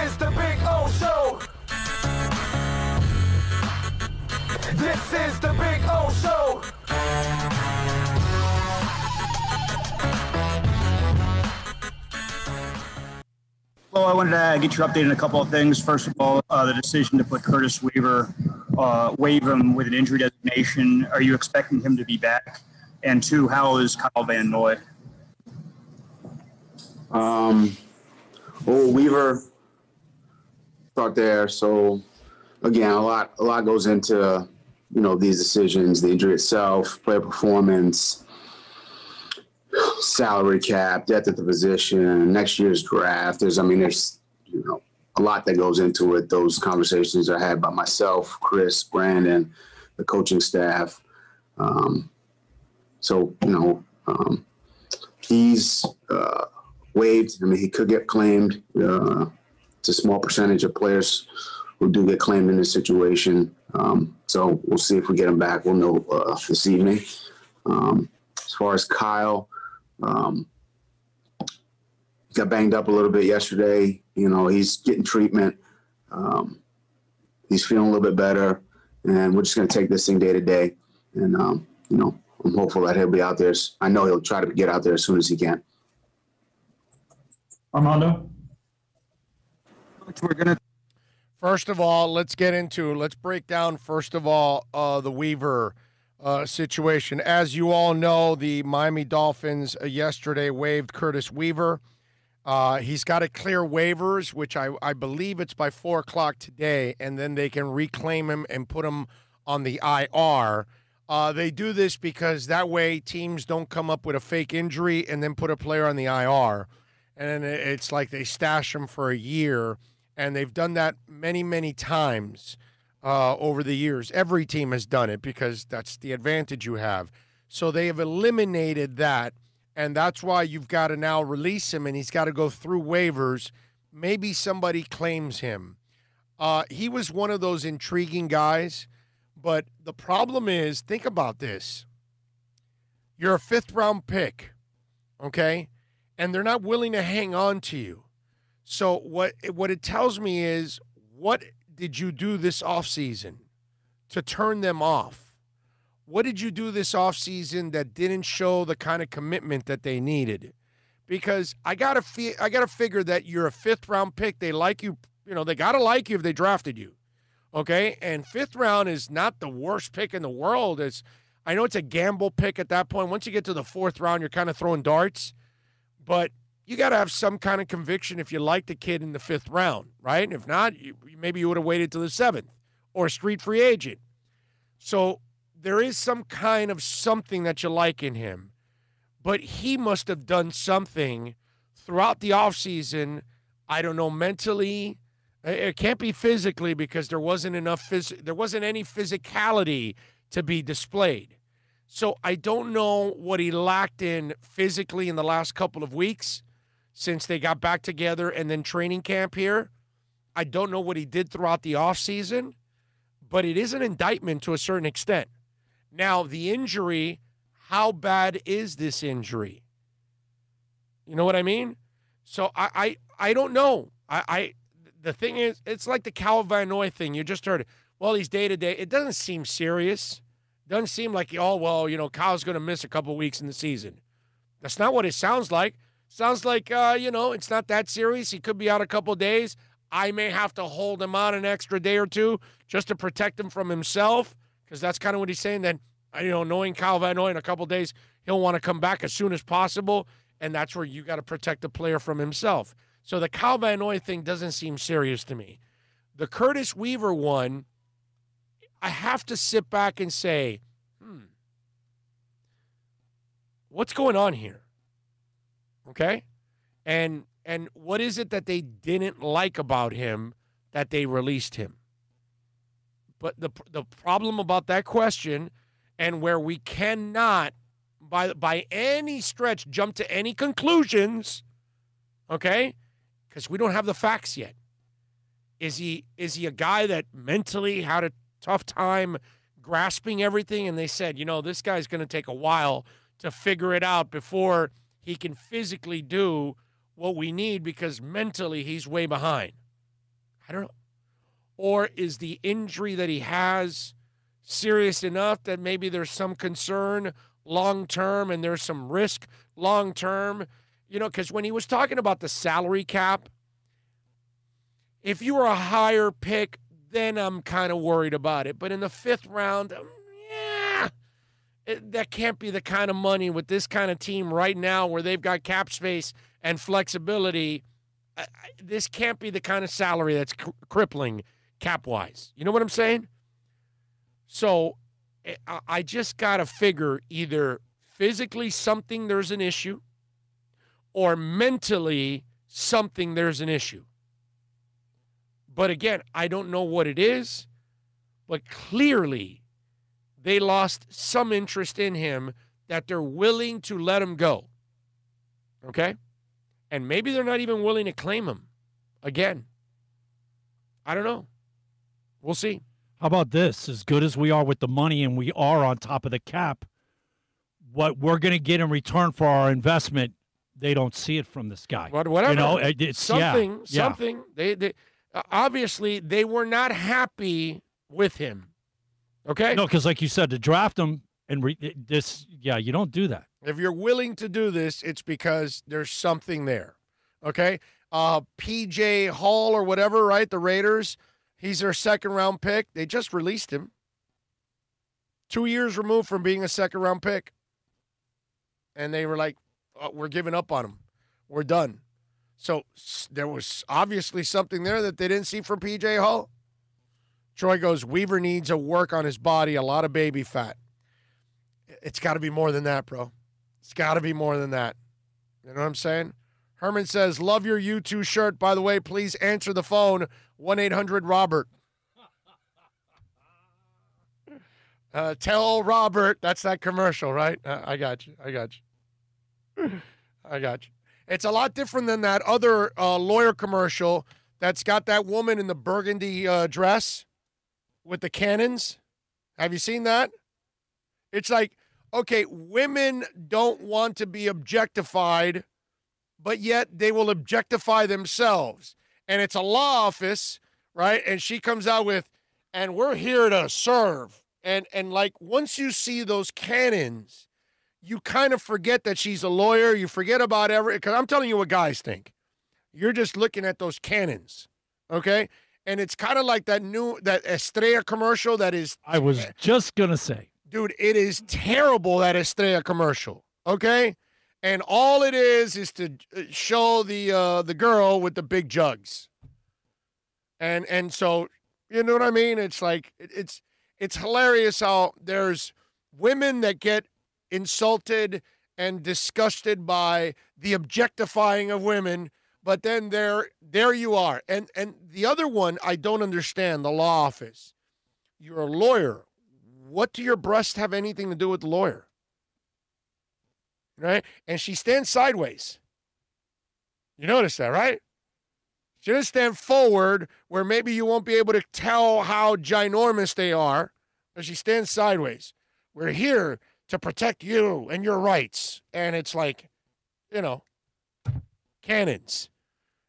is the Big O Show. This is the Big O Show. Well, I wanted to get your update on a couple of things. First of all, the decision to put Curtis Weaver, waive him with an injury designation. Are you expecting him to be back? And two, how is Kyle Van Noy? Weaver out there. So again, a lot goes into, these decisions, the injury itself, player performance, salary cap, depth at the position, next year's draft. There's a lot that goes into it. Those conversations are had by myself, Chris, Brandon, the coaching staff. He's waived. He could get claimed. It's a small percentage of players who do get claimed in this situation. So we'll see if we get him back. We'll know this evening. As far as Kyle, got banged up a little bit yesterday. He's getting treatment. He's feeling a little bit better, and we're just going to take this thing day to day. And, I'm hopeful that he'll be out there. I know he'll try to get out there as soon as he can. Armando? First of all, let's break down, first of all, the Weaver situation. As you all know, the Miami Dolphins yesterday waived Curtis Weaver. He's got to clear waivers, which I believe it's by 4 o'clock today, and then they can reclaim him and put him on the IR. They do this because that way teams don't come up with a fake injury and then put a player on the IR. And it's like they stash him for a year, and they've done that many, many times over the years. Every team has done it because that's the advantage you have. So they have eliminated that, and that's why you've got to now release him, and he's got to go through waivers. Maybe somebody claims him. He was one of those intriguing guys, but the problem is, think about this. You're a 5th-round pick, okay? And they're not willing to hang on to you. So what it tells me is, what did you do this offseason to turn them off? What did you do this offseason that didn't show the kind of commitment that they needed? Because I gotta figure that you're a 5th-round pick. They like you, they gotta like you if they drafted you, okay? And 5th round is not the worst pick in the world. I know it's a gamble pick at that point. Once you get to the 4th round, you're kind of throwing darts. But you got to have some kind of conviction if you like the kid in the 5th round, right? And if not, maybe you would have waited till the 7th or a street free agent. So there is some kind of something that you like in him. But he must have done something throughout the offseason, I don't know, mentally. It can't be physically because there wasn't any physicality to be displayed. So I don't know what he lacked in physically in the last couple of weeks since they got back together and then training camp here. I don't know what he did throughout the offseason, but it is an indictment to a certain extent. Now, the injury, how bad is this injury? You know what I mean? So I don't know. The thing is, it's like the Kyle Van Noy thing. You just heard it. Well, he's day-to-day. It doesn't seem serious. Doesn't seem like, Kyle's going to miss a couple weeks in the season. That's not what it sounds like. Sounds like, it's not that serious. He could be out a couple days. I may have to hold him on an extra day or two just to protect him from himself, because that's kind of what he's saying. Then, knowing Kyle Van Noy in a couple days, he'll want to come back as soon as possible, and that's where you got to protect the player from himself. So the Kyle Van Noy thing doesn't seem serious to me. The Curtis Weaver one, I have to sit back and say, what's going on here? Okay? And what is it that they didn't like about him that they released him? But the problem about that question, and where we cannot, by any stretch, jump to any conclusions, okay? Because we don't have the facts yet. Is he a guy that mentally had a tough time grasping everything, and they said, this guy's going to take a while to figure it out before he can physically do what we need because mentally he's way behind? I don't know. Or is the injury that he has serious enough that maybe there's some concern long-term and there's some risk long-term? You know, because when he was talking about the salary cap, if you were a higher pick, then I'm kind of worried about it. But in the 5th round, that can't be the kind of money with this kind of team right now where they've got cap space and flexibility. This can't be the kind of salary that's crippling cap-wise. You know what I'm saying? So I just got to figure either physically something there's an issue or mentally something there's an issue. But again, I don't know what it is, but clearly they lost some interest in him that they're willing to let him go. Okay? And maybe they're not even willing to claim him again. I don't know. We'll see. How about this? As good as we are with the money and we are on top of the cap, what we're going to get in return for our investment, they don't see it from this guy. Whatever. You know, it's something. Yeah. They obviously they were not happy with him. Okay? No, because like you said, to draft him and you don't do that. If you're willing to do this, it's because there's something there. Okay? PJ Hall or whatever, right? The Raiders. He's their 2nd-round pick. They just released him. 2 years removed from being a 2nd-round pick. And they were like, we're giving up on him. We're done. So there was obviously something there that they didn't see from PJ Hall. Troy goes, Weaver needs a work on his body, a lot of baby fat. It's got to be more than that, bro. It's got to be more than that. You know what I'm saying? Herman says, love your U2 shirt. By the way, please answer the phone, 1-800-ROBERT. Tell Robert, that's that commercial, right? I got you. It's a lot different than that other lawyer commercial that's got that woman in the burgundy dress with the cannons. Have you seen that? It's like, okay, women don't want to be objectified, but yet they will objectify themselves. And it's a law office, right? And she comes out with, and we're here to serve. And like, once you see those cannons, you kind of forget that she's a lawyer. You forget about because I'm telling you what guys think. You're just looking at those cannons, okay? And it's kind of like that Estrella commercial that is. I was just going to say. Dude, it is terrible, that Estrella commercial, okay? And all it is to show the girl with the big jugs. And so, you know what I mean? It's like, it's hilarious how there's women that get insulted and disgusted by the objectifying of women, but then there you are. And the other one, I don't understand, the law office. You're a lawyer. What do your breasts have anything to do with the lawyer? Right? And she stands sideways. You notice that, right? She doesn't stand forward where maybe you won't be able to tell how ginormous they are, but she stands sideways. We're here to protect you and your rights. And it's like, you know, cannons.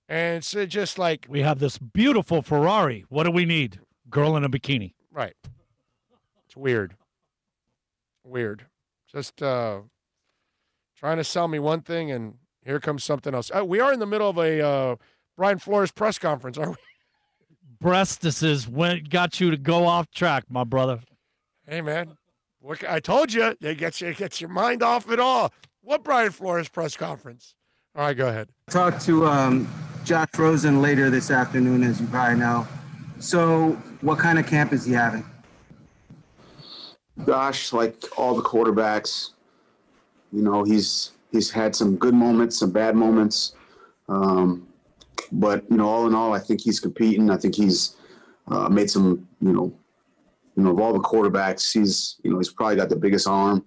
And it's just like. We have this beautiful Ferrari. What do we need? Girl in a bikini. Right. It's weird. Just trying to sell me one thing, and here comes something else. We are in the middle of a Brian Flores press conference, aren't we? Breastises got you to go off track, my brother. Hey, man. I told you, it gets your mind off it all. What Brian Flores press conference? All right, go ahead. Talk to Josh Rosen later this afternoon, as you probably know. So what kind of camp is he having? Josh, like all the quarterbacks, you know, he's had some good moments, some bad moments. But, you know, all in all, I think he's competing. I think he's made some, of all the quarterbacks, he's probably got the biggest arm.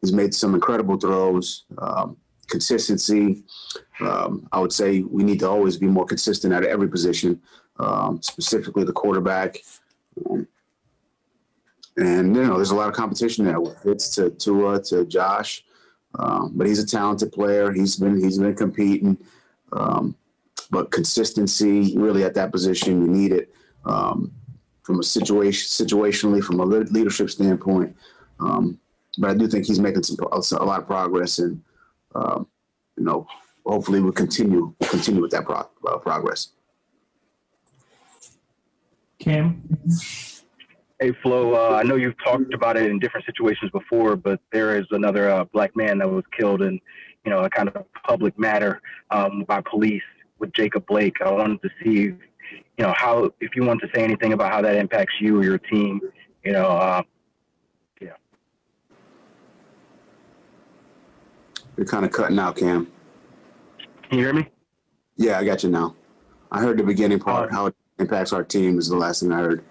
He's made some incredible throws, consistency. I would say we need to always be more consistent at every position, specifically the quarterback. And, there's a lot of competition there with Fitz to Josh. But he's a talented player. He's been competing. but consistency really at that position, you need it from a situationally, from a leadership standpoint. But I do think he's making a lot of progress, and hopefully we'll continue with that progress. Cam? Hey, Flo, I know you've talked about it in different situations before, but there is another black man that was killed in, a kind of public matter by police with Jacob Blake. I wanted to see, if you want to say anything about how that impacts you or your team, yeah. You're kind of cutting out, Cam. Can you hear me? Yeah, I got you now. I heard the beginning part, how it impacts our team is the last thing I heard.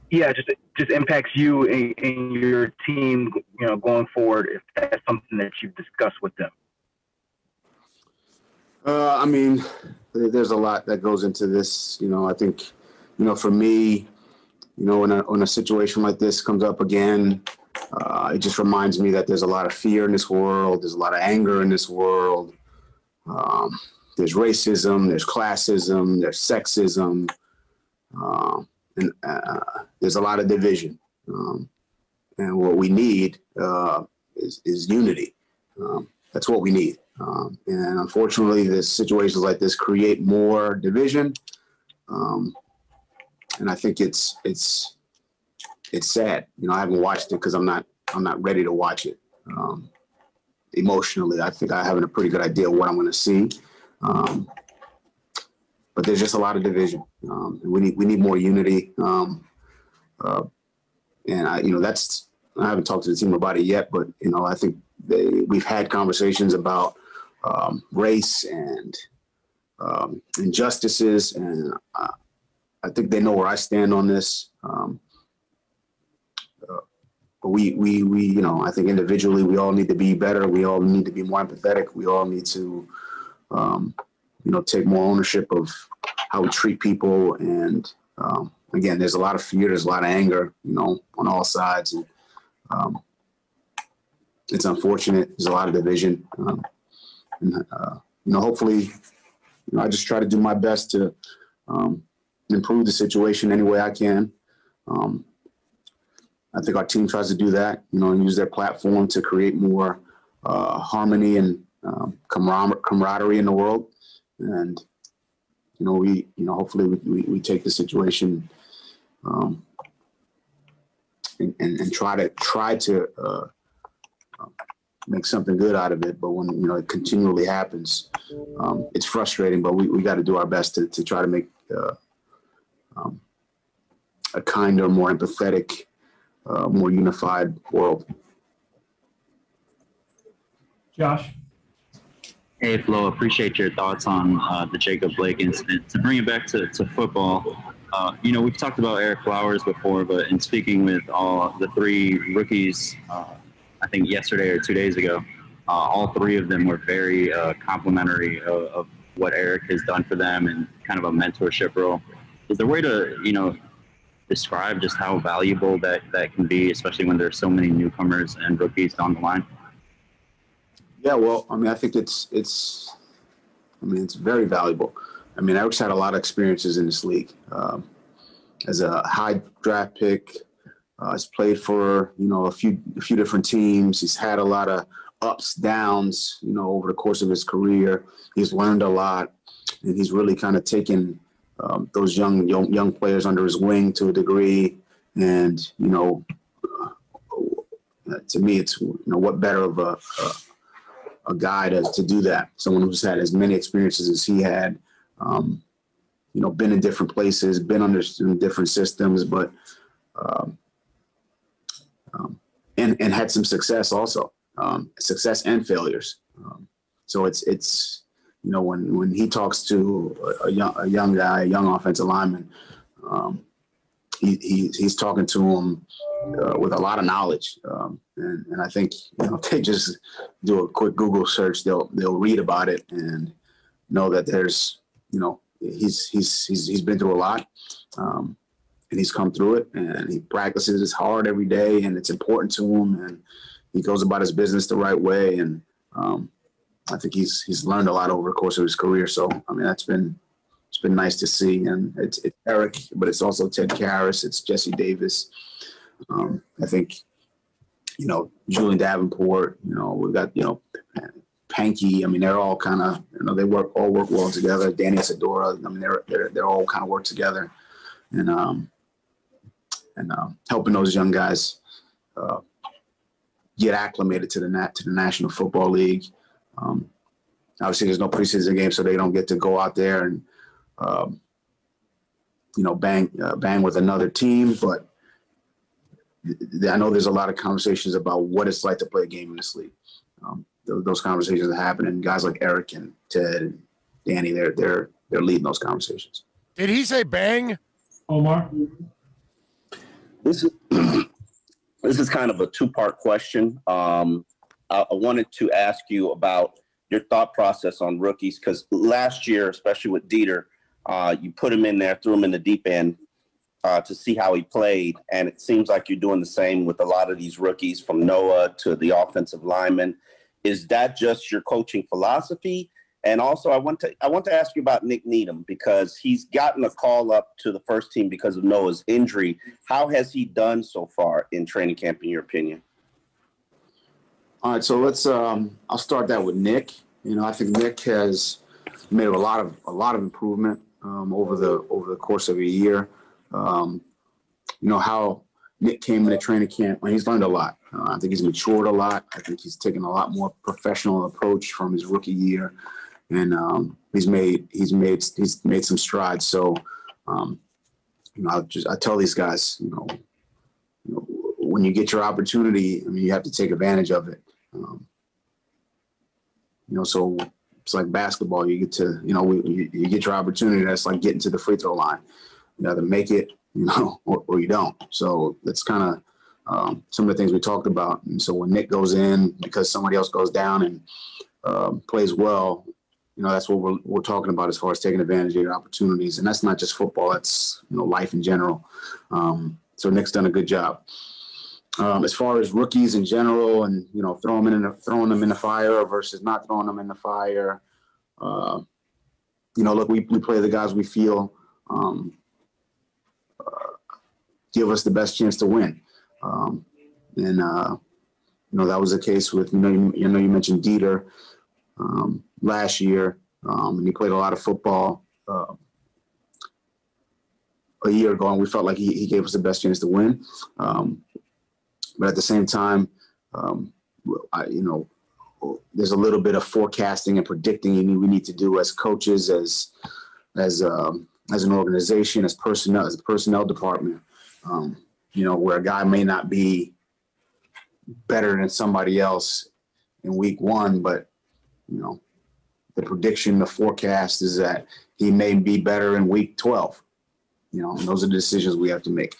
Yeah, just impacts you and your team, going forward, if that's something that you've discussed with them. I mean, there's a lot that goes into this. I think, for me, when a situation like this comes up again, it just reminds me that there's a lot of fear in this world. There's a lot of anger in this world. There's racism, there's classism, there's sexism, and there's a lot of division. And what we need is unity. That's what we need. And unfortunately, the situations like this create more division. And I think it's sad. I haven't watched it because I'm not ready to watch it. Emotionally, I think I have a pretty good idea of what I'm going to see. But there's just a lot of division. And we need more unity. And I haven't talked to the team about it yet, but I think we've had conversations about race and injustices, and I think they know where I stand on this. But I think individually we all need to be better. We all need to be more empathetic. We all need to, take more ownership of how we treat people. And again, there's a lot of fear, there's a lot of anger, on all sides. And it's unfortunate. There's a lot of division. Hopefully, I just try to do my best to improve the situation any way I can. I think our team tries to do that, and use their platform to create more harmony and camaraderie in the world. And, hopefully we take the situation and try to make something good out of it. But when, it continually happens, it's frustrating, but we got to do our best to try to make a kinder, more empathetic, more unified world. Josh? Hey, Flo, appreciate your thoughts on the Jacob Blake incident. To bring it back to football, we've talked about Eric Flowers before, but in speaking with all the three rookies, I think yesterday or 2 days ago, all three of them were very complimentary of what Eric has done for them and kind of a mentorship role. Is there a way to, describe just how valuable that can be, especially when there's so many newcomers and rookies down the line? Yeah, well, I think it's very valuable. Eric's had a lot of experiences in this league. As a high draft pick, he's played for, a few different teams. He's had a lot of ups, downs, over the course of his career. He's learned a lot, and he's really kind of taken those young players under his wing to a degree. And, to me, it's, what better of a guy to do that. Someone who's had as many experiences as he had, been in different places, been under different systems, but, and had some success also, success and failures. So it's, when he talks to a young guy, a young offensive lineman, he's talking to him with a lot of knowledge. And I think, if they just do a quick Google search, they'll read about it and know that there's, he's been through a lot, and he's come through it, and he practices hard every day, and it's important to him, and he goes about his business the right way. And I think he's learned a lot over the course of his career. So, that's been it's been nice to see. And it's Eric, but it's also Ted Karras. It's Jesse Davis. I think, Julian Davenport, we've got, Panky. I mean, they're all kind of, they all work well together. Danny Isadora. I mean, they're all kind of work together, and helping those young guys get acclimated to the National Football League. Obviously, there's no preseason game, so they don't get to go out there and bang with another team. But I know there's a lot of conversations about what it's like to play a game in this league. Those conversations are happening. Guys like Eric and Ted and Danny, they're leading those conversations. Did he say bang? Omar? This is kind of a two-part question. I wanted to ask you about your thought process on rookies, because last year, especially with Dieter, you put him in there, threw him in the deep end to see how he played, and it seems like you're doing the same with a lot of these rookies, from Noah to the offensive linemen. Is that just your coaching philosophy? And also, I want to ask you about Nick Needham, because he's gotten a call up to the first team because of Noah's injury. How has he done so far in training camp, in your opinion? All right, so let's. I'll start that with Nick. I think Nick has made a lot of improvement over the course of a year. How Nick came into training camp, and he's learned a lot. I think he's matured a lot. I think he's taken a lot more professional approach from his rookie year, and he's made some strides. So, I tell these guys, when you get your opportunity, you have to take advantage of it. So it's like basketball. You get to, you get your opportunity. That's like getting to the free throw line. You either make it, or you don't. So that's kind of some of the things we talked about. And so when Nick goes in because somebody else goes down and plays well, that's what we're talking about as far as taking advantage of your opportunities. And that's not just football. That's, life in general. So Nick's done a good job. As far as rookies in general and, throwing them in the fire versus not throwing them in the fire, look, we play the guys we feel give us the best chance to win. That was the case with, you mentioned Dieter last year, and he played a lot of football a year ago, and we felt like he gave us the best chance to win. But at the same time, there's a little bit of forecasting and predicting we need to do as coaches, as an organization, as a personnel department. Where a guy may not be better than somebody else in week one, but the prediction, the forecast is that he may be better in week 12. And those are the decisions we have to make.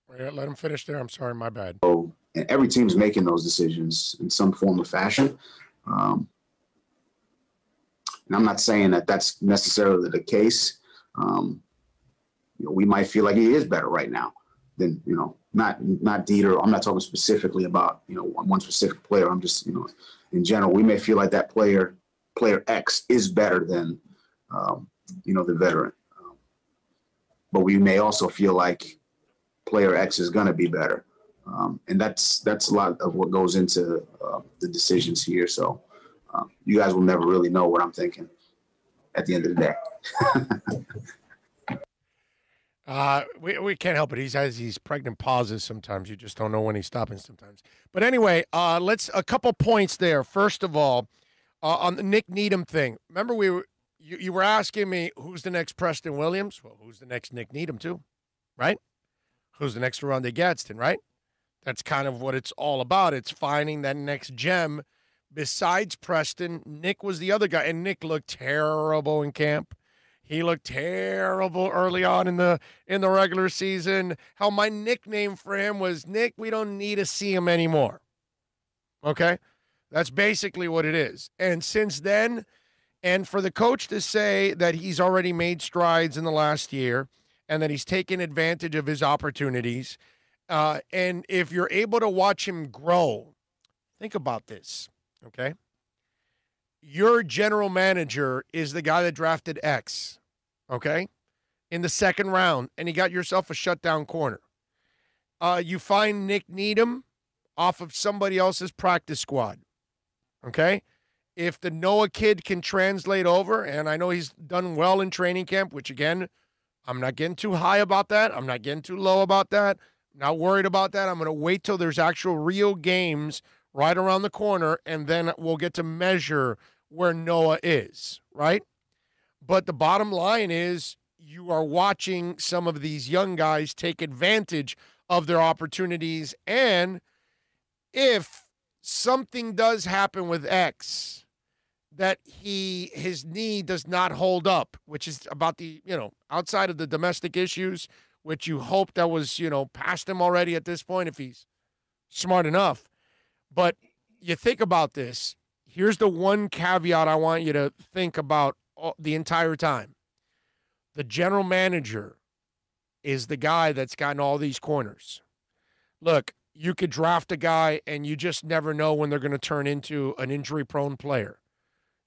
Let him finish there. I'm sorry, my bad. And every team's making those decisions in some form or fashion. And I'm not saying that that's necessarily the case. We might feel like he is better right now than, not Dieter. I'm not talking specifically about, one specific player. I'm just, in general, we may feel like that player X is better than, the veteran. But we may also feel like player X is going to be better. And that's a lot of what goes into the decisions here. So you guys will never really know what I'm thinking at the end of the day. We can't help it. He has these pregnant pauses sometimes. You just don't know when he's stopping sometimes. But anyway, a couple points there. First of all, on the Nick Needham thing. Remember you were asking me who's the next Preston Williams? Well, who's the next Nick Needham too? Right? Who's the next Ronde Gadsden, right? That's kind of what it's all about. It's finding that next gem. Besides Preston, Nick was the other guy, and Nick looked terrible in camp. He looked terrible early on in the regular season. How my nickname for him was, Nick, we don't need to see him anymore. Okay? That's basically what it is. And since then, and for the coach to say that he's already made strides in the last year and that he's taken advantage of his opportunities, and if you're able to watch him grow, think about this, okay? your general manager is the guy that drafted X, okay, in the second round, and you got yourself a shutdown corner. You find Nick Needham off of somebody else's practice squad, okay? If the Noah kid can translate over, and I know he's done well in training camp, which, again, I'm not getting too high about that. I'm not getting too low about that. I'm not worried about that. I'm going to wait till there's actual real games right around the corner, and then we'll get to measure where Noah is, right? But the bottom line is you are watching some of these young guys take advantage of their opportunities, and if something does happen with X that his knee does not hold up, which is about the, outside of the domestic issues, which you hope that was, past him already at this point if he's smart enough. But you think about this. Here's the one caveat I want you to think about the entire time. The general manager is the guy that's gotten all these corners. Look, you could draft a guy and you just never know when they're going to turn into an injury-prone player.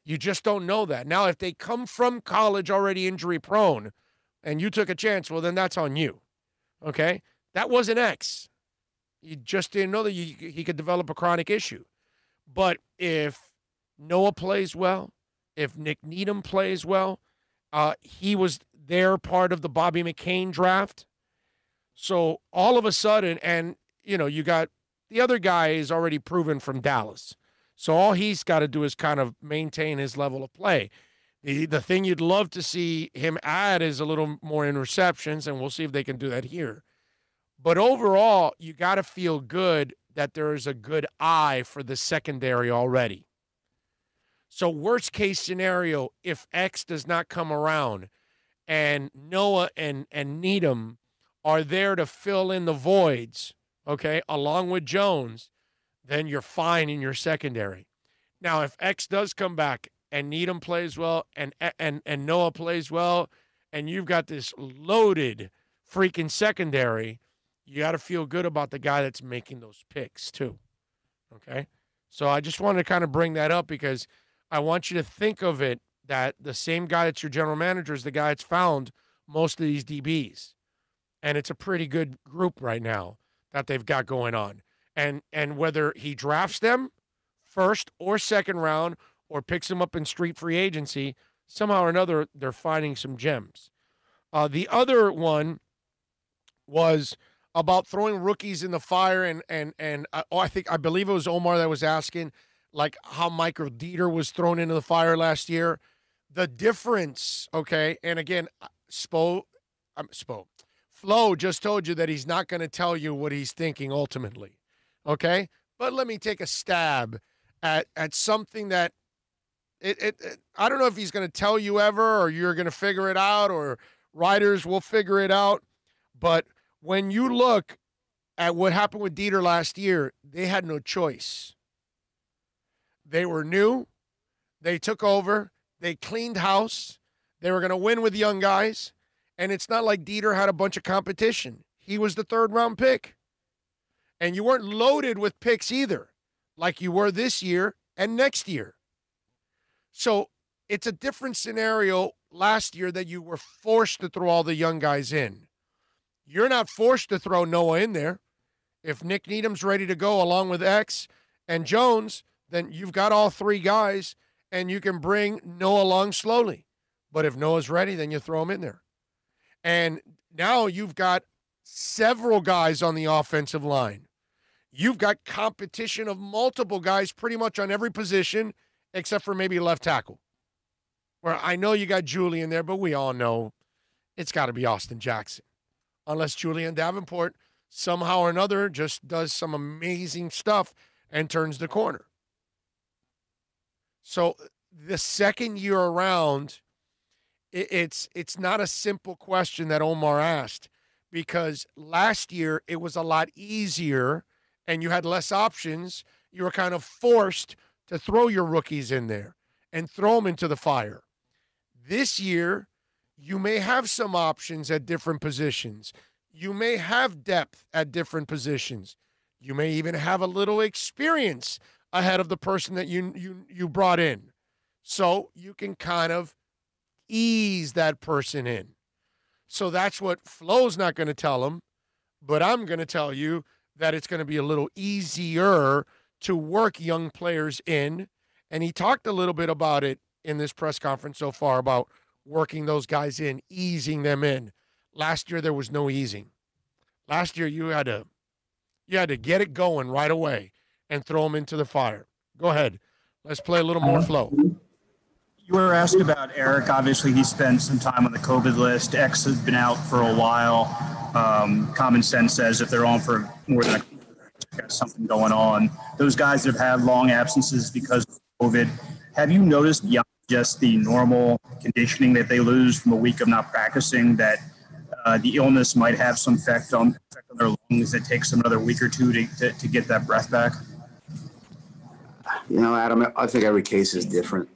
You just don't know that. Now, if they come from college already injury-prone and you took a chance, well, then that's on you, okay? That wasn't X. You just didn't know that he could develop a chronic issue. But if Noah plays well, if Nick Needham plays well, he was there part of the Bobby McCain draft. So all of a sudden, and, you got the other guy is already proven from Dallas. So all he's got to do is kind of maintain his level of play. The thing you'd love to see him add is a little more interceptions, and we'll see if they can do that here. But overall, you got to feel good that there is a good eye for the secondary already. So worst case scenario, if X does not come around and Noah and Needham are there to fill in the voids, okay, along with Jones, then you're fine in your secondary. Now, if X does come back and Needham plays well and Noah plays well, and you've got this loaded freaking secondary, you got to feel good about the guy that's making those picks too, okay? So I just wanted to kind of bring that up because I want you to think of it that the same guy that's your general manager is the guy that's found most of these DBs. And it's a pretty good group right now that they've got going on. And whether he drafts them first or second round or picks them up in street free agency, somehow or another, they're finding some gems. The other one was about throwing rookies in the fire, and I believe it was Omar that was asking, like how Michael Dieter was thrown into the fire last year. The difference, okay, and again, Flo just told you that he's not going to tell you what he's thinking ultimately. Okay, but let me take a stab at something that I don't know if he's going to tell you ever, or you're going to figure it out, or writers will figure it out. But when you look at what happened with Dieter last year, they had no choice. They were new. They took over. They cleaned house. They were going to win with young guys. And it's not like Dieter had a bunch of competition. He was the third-round pick. And you weren't loaded with picks either, like you were this year and next year. So it's a different scenario last year that you were forced to throw all the young guys in. You're not forced to throw Noah in there. If Nick Needham's ready to go along with X and Jones, then you've got all three guys, and you can bring Noah along slowly. But if Noah's ready, then you throw him in there. And now you've got several guys on the offensive line. You've got competition of multiple guys pretty much on every position except for maybe left tackle, where I know you got Julian there, but we all know it's got to be Austin Jackson. Unless Julian Davenport somehow or another just does some amazing stuff and turns the corner. So the second year around, it's not a simple question that Omar asked, because last year it was a lot easier and you had less options. You were kind of forced to throw your rookies in there and throw them into the fire. This year, you may have some options at different positions. You may have depth at different positions. You may even have a little experience ahead of the person that you brought in. So you can kind of ease that person in. So that's what Flo's not going to tell him, but I'm going to tell you that it's going to be a little easier to work young players in. And he talked a little bit about it in this press conference so far about working those guys in, easing them in. Last year there was no easing. Last year you had to get it going right away and throw them into the fire. Go ahead. Let's play a little more Flo. You were asked about Eric. Obviously, he spent some time on the COVID list. X has been out for a while. Common sense says if they're on for more than got something going on. Those guys that have had long absences because of COVID, have you noticed beyond just the normal conditioning that they lose from a week of not practicing that the illness might have some effect on their lungs that takes them another week or two to get that breath back? You know, Adam, I think every case is different.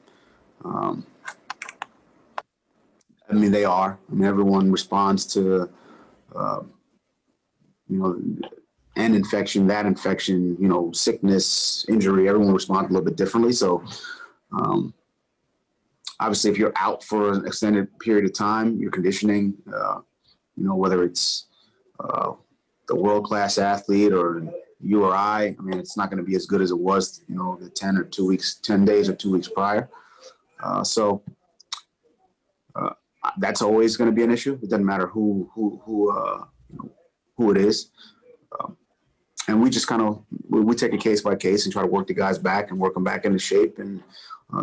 I mean, they are. I mean, everyone responds to, an infection, that infection, sickness, injury. Everyone responds a little bit differently. So, obviously, if you're out for an extended period of time, your conditioning, whether it's the world-class athlete or you or I mean, it's not going to be as good as it was, the 10 days or 2 weeks prior. So that's always going to be an issue. It doesn't matter who it is. And we just we take it case by case and try to work the guys back and work them back into shape and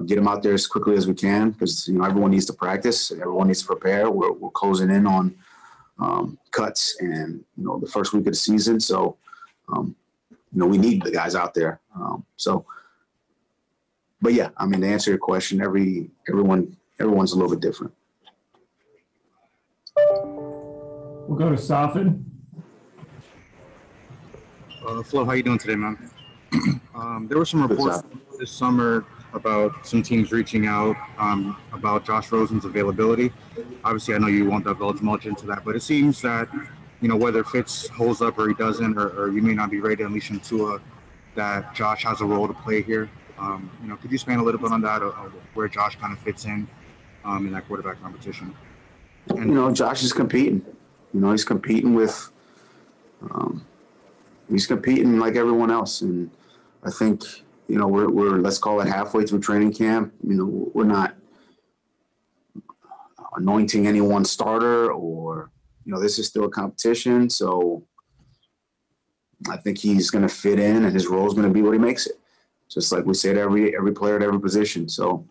get them out there as quickly as we can because, everyone needs to practice. Everyone needs to prepare. We're closing in on cuts and, the first week of the season. So, we need the guys out there. But yeah, I mean, to answer your question, everyone's a little bit different. We'll go to Safin. Flo, how you doing today, man? There were some reports this summer about some teams reaching out about Josh Rosen's availability. Obviously, I know you won't divulge much into that, but it seems that, whether Fitz holds up or he doesn't, or you may not be ready to unleash him to that Josh has a role to play here. Could you expand a little bit on that, where Josh kind of fits in that quarterback competition? And, Josh is competing. He's competing with he's competing like everyone else. And I think, we're let's call it halfway through training camp. We're not anointing anyone starter or, this is still a competition. So I think he's going to fit in and his role is going to be what he makes it. Just like we said, every player at every position. So,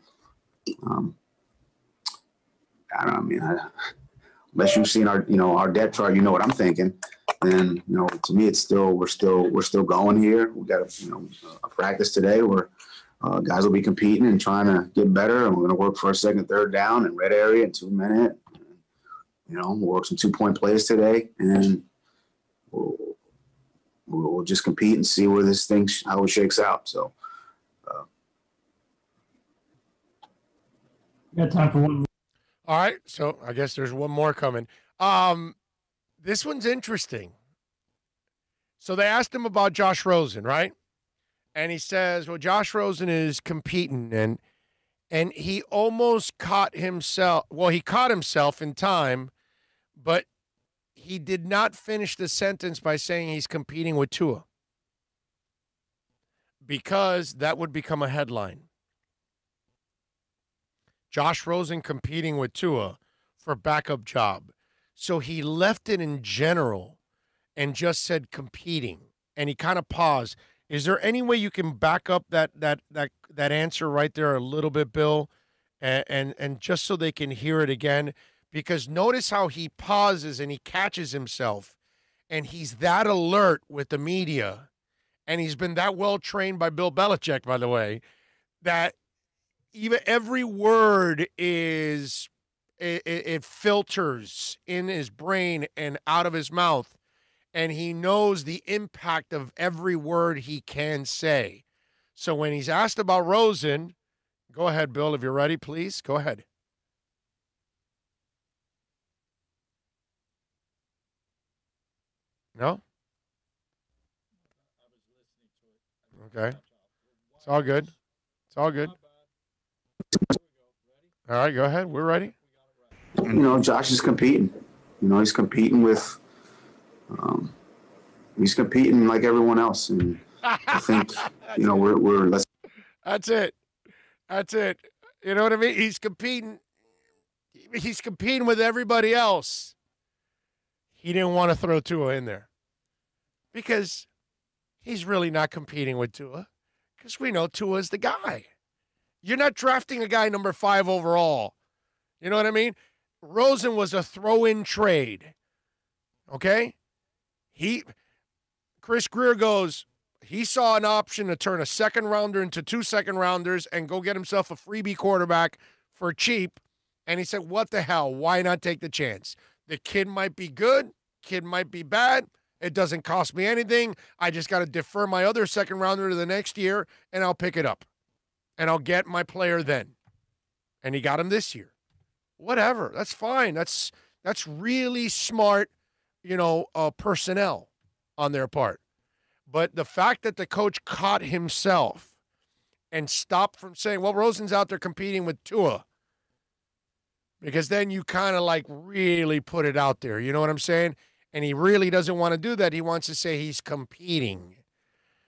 unless you've seen our depth chart, what I'm thinking. Then, to me, it's still we're still going here. We got a practice today where guys will be competing and trying to get better, and we're going to work for a second, third down in red area in 2 minutes. We'll work some 2-point plays today, and we'll just compete and see where this thing how it shakes out. So. We got time for one more. All right, so I guess there's one more coming. This one's interesting. So they asked him about Josh Rosen, right? And he says, well, Josh Rosen is competing, and he almost caught himself. Well, he caught himself in time, but he did not finish the sentence by saying he's competing with Tua because that would become a headline. Josh Rosen competing with Tua for backup job. So he left it in general and just said competing. And he kind of paused. Is there any way you can back up that answer right there a little bit, Bill? And just so they can hear it again. Because notice how he pauses and he catches himself. And he's that alert with the media. And he's been that well trained by Bill Belichick, by the way, that even every word is it filters in his brain and out of his mouth, and he knows the impact of every word he can say. So when he's asked about Rosen, go ahead, Bill, if you're ready, please go ahead. No? Okay. It's all good. It's all good. All right, go ahead. We're ready. Josh is competing. He's competing with, he's competing like everyone else, and I think we're let's. That's it. That's it. You know what I mean? He's competing. He's competing with everybody else. He didn't want to throw Tua in there because he's really not competing with Tua because we know Tua's the guy. You're not drafting a guy number 5 overall. You know what I mean? Rosen was a throw-in trade. Okay? Chris Greer goes, he saw an option to turn a second rounder into 2 second rounders and go get himself a freebie quarterback for cheap. And he said, what the hell? Why not take the chance? The kid might be good. Kid might be bad. It doesn't cost me anything. I just got to defer my other second rounder to the next year, and I'll pick it up. And I'll get my player then. And he got him this year. Whatever. That's fine. That's really smart, personnel on their part. But the fact that the coach caught himself and stopped from saying, well, Rosen's out there competing with Tua. Because then you kind of really put it out there. You know what I'm saying? And he really doesn't want to do that. He wants to say he's competing.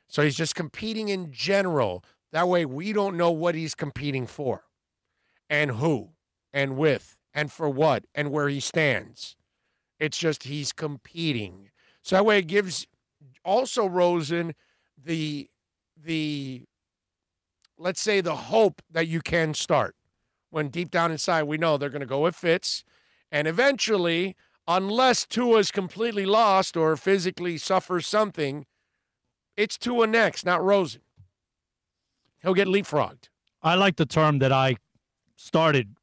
So he's just competing in general. That way we don't know what he's competing for and who and with and for what and where he stands. It's just he's competing. So that way it gives also Rosen the let's say the hope that you can start when deep down inside we know they're going to go with Fitz. And eventually, unless Tua is completely lost or physically suffers something, it's Tua next, not Rosen. He'll get leapfrogged. I like the term that I started.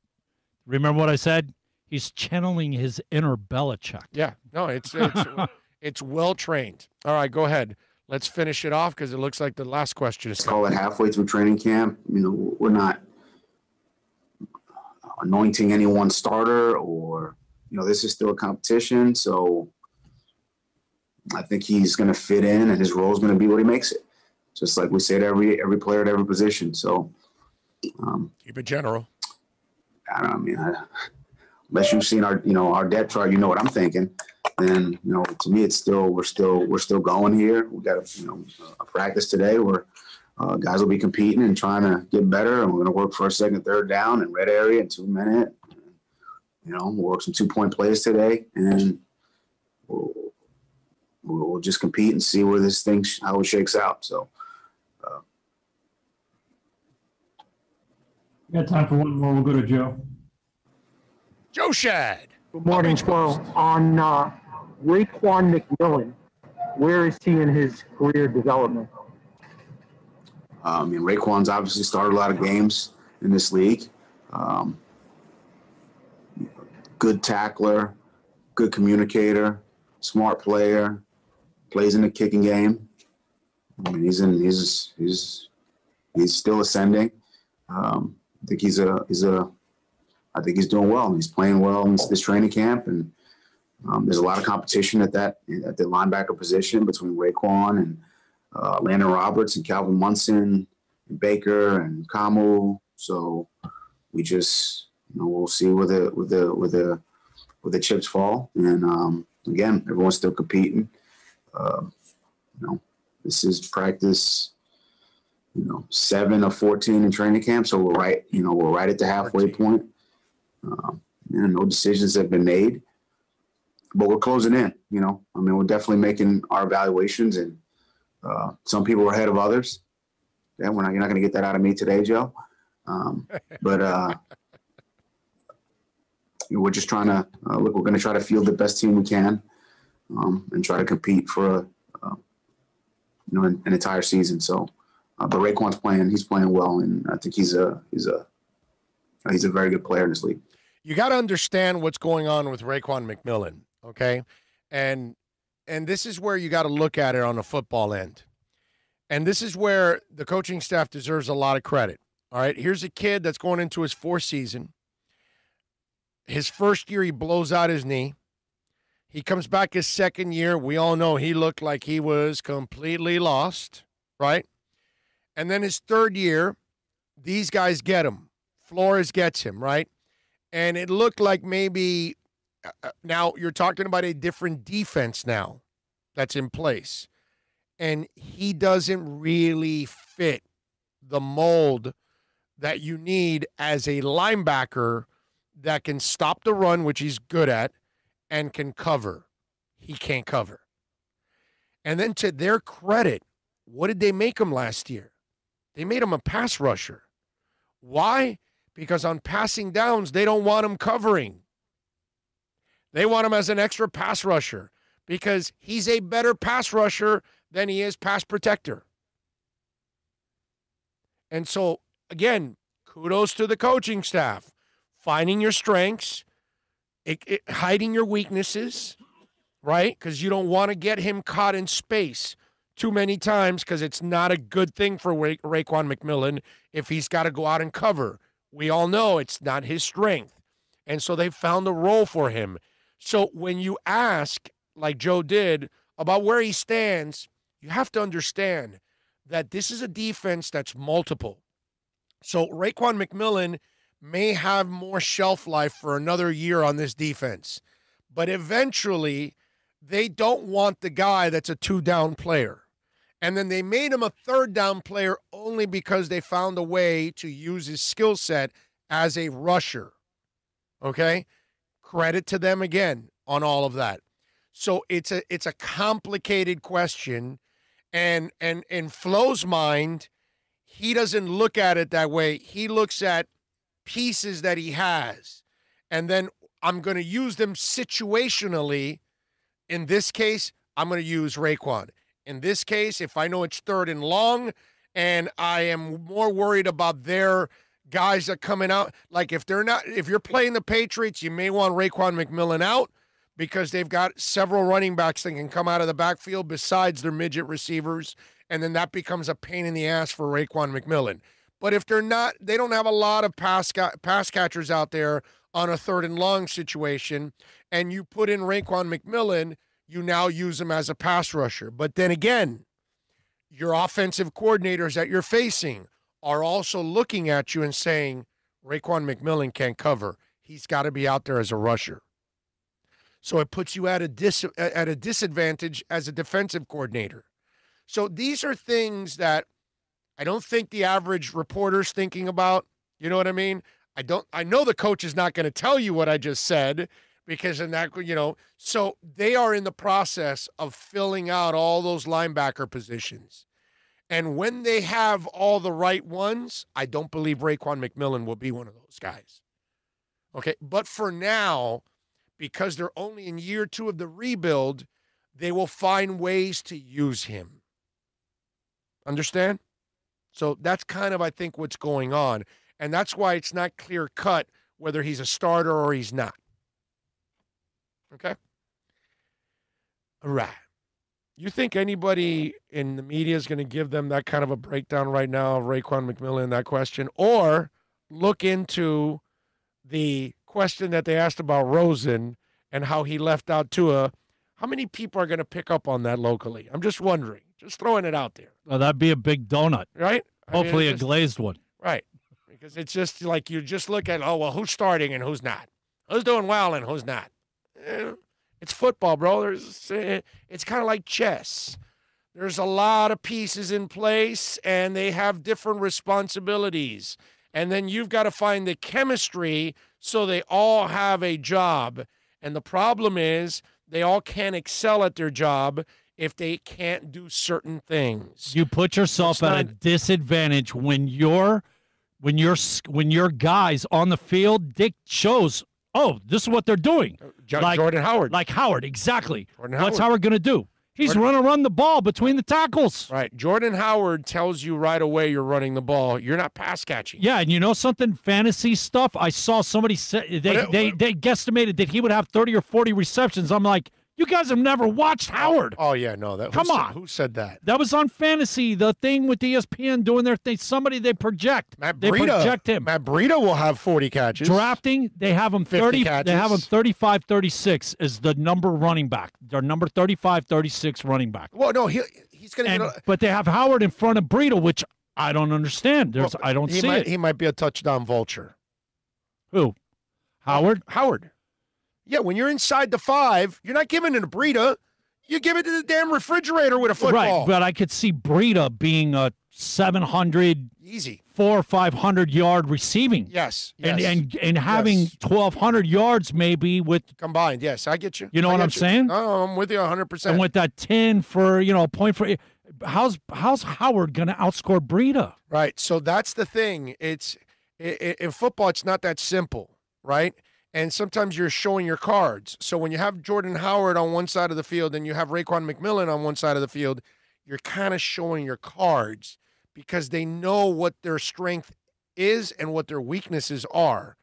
Remember what I said? He's channeling his inner Belichick. Yeah. No, it's well trained. All right, go ahead. Let's finish it off because it looks like the last question is. Call it halfway through training camp. We're not anointing any one starter or, this is still a competition. So I think he's going to fit in and his role is going to be what he makes it. Just like we say to every player at every position. So keep it general. Unless you've seen our depth chart, you know what I'm thinking. Then, to me, it's still, we're still going here. We got a practice today where guys will be competing and trying to get better. And we're going to work for a second, third down in red area in 2 minutes. We'll work some 2-point plays today and we'll just compete and see where this thing, how it shakes out. So, We got time for one more. We'll go to Joe. Joe Shad. Good morning, Flo. On Raekwon McMillan, where is he in his career development? Raekwon's obviously started a lot of games in this league. Good tackler, good communicator, smart player, plays in the kicking game. He's still ascending. I think I think he's doing well. He's playing well in this training camp, and there's a lot of competition at the linebacker position between Raekwon and Landon Roberts and Calvin Munson and Baker and Kamu. So we just we'll see where the chips fall. And again, everyone's still competing. This is practice. 7 of 14 in training camp, so we're right at the halfway point. No decisions have been made, but we're closing in. We're definitely making our evaluations, and some people are ahead of others. Yeah, you're not going to get that out of me today, Joe. But we're just trying to look. We're going to try to field the best team we can, and try to compete for an entire season. So. But Raekwon's playing; he's playing well, and I think he's a very good player in this league. You got to understand what's going on with Raekwon McMillan, okay? And this is where you got to look at it on the football end, and this is where the coaching staff deserves a lot of credit. All right, here's a kid that's going into his 4th season. His first year, he blows out his knee. He comes back his second year. We all know he looked like he was completely lost, right? And then his third year, these guys get him. Flores gets him, right? And it looked like maybe now you're talking about a different defense now that's in place. And he doesn't really fit the mold that you need as a linebacker that can stop the run, which he's good at, and can cover. He can't cover. And then to their credit, what did they make him last year? They made him a pass rusher. Why? Because on passing downs, they don't want him covering. They want him as an extra pass rusher because he's a better pass rusher than he is pass protector. And so, again, kudos to the coaching staff. Finding your strengths, hiding your weaknesses, right? Because you don't want to get him caught in space too many times because it's not a good thing for Raekwon McMillan if he's got to go out and cover. We all know it's not his strength. And so they found a role for him. So when you ask, like Joe did, about where he stands, you have to understand that this is a defense that's multiple. So Raekwon McMillan may have more shelf life for another year on this defense. But eventually, they don't want the guy that's a two-down player. And then they made him a third-down player only because they found a way to use his skill set as a rusher. Okay? Credit to them again on all of that. So it's a complicated question. And in Flo's mind, he doesn't look at it that way. He looks at pieces that he has, and then I'm going to use them situationally. In this case, I'm going to use Raekwon. In this case, if I know it's 3rd and long, and I am more worried about their guys that are coming out, like if you're playing the Patriots, you may want Raekwon McMillan out because they've got several running backs that can come out of the backfield besides their midget receivers, and then that becomes a pain in the ass for Raekwon McMillan. But if they're not, they don't have a lot of pass catchers out there on a 3rd and long situation, and you put in Raekwon McMillan, you now use him as a pass rusher. But then again, your offensive coordinators that you're facing are also looking at you and saying, Raekwon McMillan can't cover. He's got to be out there as a rusher. So it puts you at a disadvantage as a defensive coordinator. So these are things that I don't think the average reporter's thinking about. You know what I mean? I know the coach is not going to tell you what I just said because in that, so they are in the process of filling out all those linebacker positions. And when they have all the right ones, I don't believe Raekwon McMillan will be one of those guys. Okay. But for now, because they're only in year 2 of the rebuild, they will find ways to use him. Understand? So that's kind of, I think, what's going on. And that's why it's not clear-cut whether he's a starter or he's not. Okay? All right. You think anybody in the media is going to give them that kind of a breakdown right now of Raekwon McMillan, that question? Or look into the question that they asked about Rosen and how he left out Tua. How many people are going to pick up on that locally? I'm just wondering. Just throwing it out there. Well, that'd be a big donut. Right? Hopefully a glazed one. Right. Because it's just like you just look at, who's starting and who's not? Who's doing well and who's not? It's football, bro. It's kind of like chess. There's a lot of pieces in place, and they have different responsibilities. And then you've got to find the chemistry so they all have a job. And the problem is they all can't excel at their job if they can't do certain things. You put yourself at a disadvantage when your guys on the field, Dick shows, this is what they're doing. Jordan Howard. Like Howard, exactly. Jordan What's Howard Howard going to do? He's going to run the ball between the tackles. Right. Jordan Howard tells you right away you're running the ball. You're not pass catching. Yeah, and you know something? Fantasy stuff, I saw somebody say they guesstimated that he would have 30 or 40 receptions. I'm like, you guys have never watched Howard. Oh, yeah, no. Come on. Who said that? That was on Fantasy, the thing with ESPN doing their thing. Somebody they project. They project him. Matt Breida will have 40 catches. Drafting, they have him 30 catches. They have him 35, 36 is the number running back. Their number 35, 36 running back. Well, no, he's going to But they have Howard in front of Breida, which I don't understand. I don't see it. He might be a touchdown vulture. Who? Howard? Howard. Yeah, when you're inside the 5, you're not giving it to Breida. You give it to the damn refrigerator with a football. Right, but I could see Breida being a 700, easy, 400 or 500 yard receiving. Yes. And having 1,200 yards maybe with combined. Yes, I get you. You know what I'm saying? No, I'm with you 100%. And with that 10 for a point for, how's Howard going to outscore Breida? Right. So that's the thing. In football, it's not that simple, right? And sometimes you're showing your cards. So when you have Jordan Howard on one side of the field and you have Raekwon McMillan on one side of the field, you're kind of showing your cards because they know what their strength is and what their weaknesses are.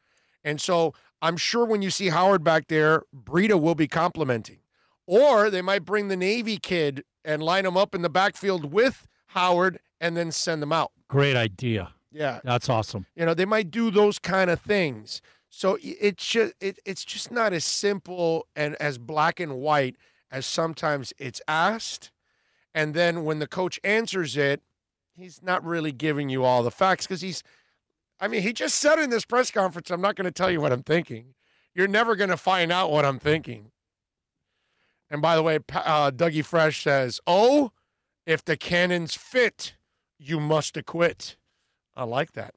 And so I'm sure when you see Howard back there, Breida will be complimenting. Or they might bring the Navy kid and line him up in the backfield with Howard and then send them out. Great idea. Yeah. That's awesome. They might do those kind of things. So it's just not as simple and as black and white as sometimes it's asked. And then when the coach answers it, he's not really giving you all the facts because he just said in this press conference, I'm not going to tell you what I'm thinking. You're never going to find out what I'm thinking. And by the way, Dougie Fresh says, if the cannons fit, you must acquit. I like that.